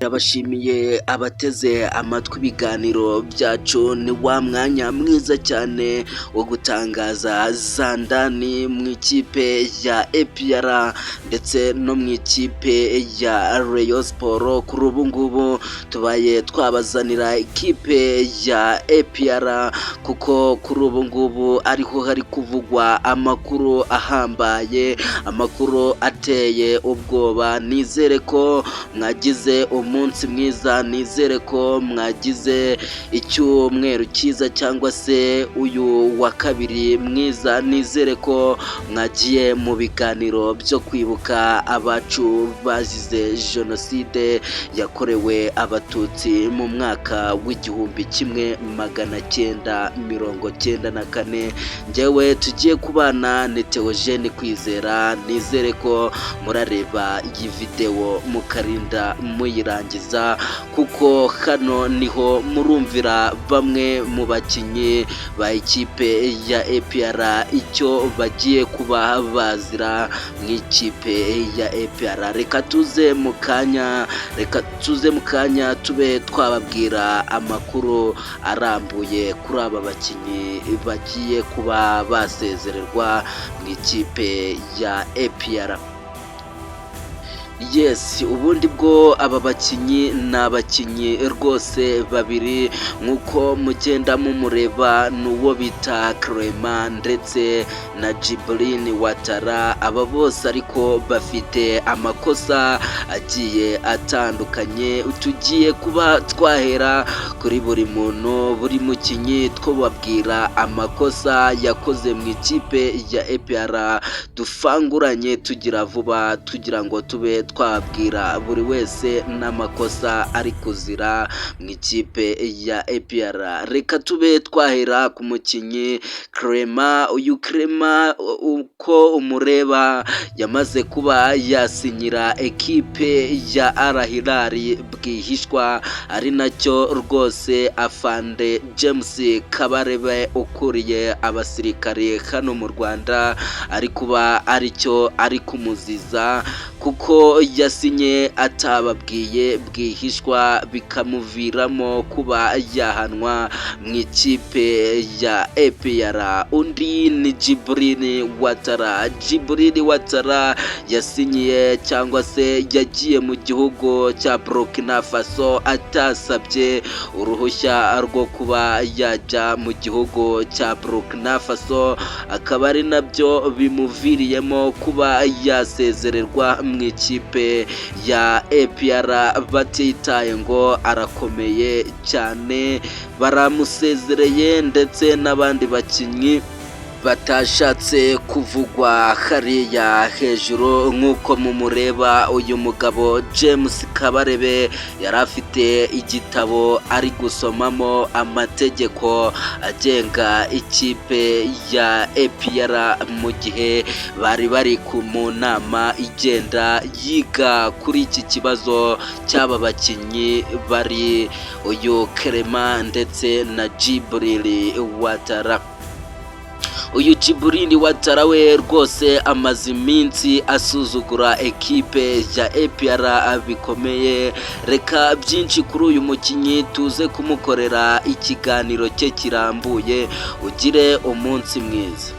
Ndabashimiye abateze amatwi ibiganiro byacu, ni wa mwanya mwiza cyane wo gutangaza za ndani mu ikipe ya APR ndetse no mu ikipe ya Rayon Sport. Kuri ubu ngubu tubaye twabazanira ikipe ya APR kuko kuri ubu ngubu ariho hari kuvugwa amakuru ahambaye, amakuru ateye ubwoba. Nizere ko mwagize umunsi mwiza, nizere ko mwagize icyumweru cyiza cyangwa se uyu wa kabiri mwiza, nizere ko mwagiye mu biganiro byo kwibuka abacu bazize jenoside yakorewe abatutsi mu mwaka w'1994. njyewe tugiye kubana ni Theogene Kwizera, nizere ko murareba iyi video mukarinda muyirangiza kuko hano niho murumvira bamwe mu bakinnyi ba ikipe ya APR icyo bagiye kuba bazira mu ikipe ya APR. Reka tuze mu kanya tube twababwira amakuru arambuye kuri aba bakinnyi bagiye kuba basezererwa mu ikipe ya APR. Yes, ubundi bwo aba bakinnyi ni abakinnyi rwose babiri nk'uko mugenda mumureba, n'uwo bita Clement ndetse na Djibril Ouattara. Aba bose ariko bafite amakosa agiye atandukanye, tugiye kuba twahera kuri buri muntu, buri mukinnyi twababwira amakosa yakoze mu ikipe ya APR, dufanguranye tugira vuba tugira ngo tube twabwira buri wese n'amakosa ari kuzira mu ikipe ya APR. Reka tube twahera ku mukinnyi Clement. Uyu Clement uko umureba yamaze kuba yasinyira ekipe ya Al Hilal bwihishwa, ari nacyo rwose afande James Kabarebe ukuriye abasirikare hano mu Rwanda ari kuba aricyo ari kumuziza, kuko yasinye atababwiye bwihishwa bikamuviramo kuba yahanwa mu ikipe ya APR. Undi ni Djibril Ouattara. Djibril Ouattara yasinyiye cyangwa se yagiye mu gihugu cya Burkina Faso atasabye uruhushya rwo kuba yajya mu gihugu cya Burkina Faso, akaba ari nabyo bimuviriyemo kuba yasezererwa mu ikipe ya APR batitaye ngo arakomeye cyane. Baramusezereye ndetse n'abandi bakinnyi batashatse kuvugwa hariya hejuru nk'uko mumureba. Uyu mugabo James Kabarebe yari afite igitabo ari gusomamo amategeko agenga ikipe ya APR mu gihe bari mu nama igenda yiga kuri iki kibazo cy'aba bakinnyi bari uyu Clement ndetse na Djibril Ouattara. Uyu Djibril Ouattara we rwose amaze iminsi asuzugura ekipe ya APR bikomeye. Reka byinshi kuri uyu mukinnyi tuze kumukorera ikiganiro cye kirambuye. Ugire umunsi mwiza.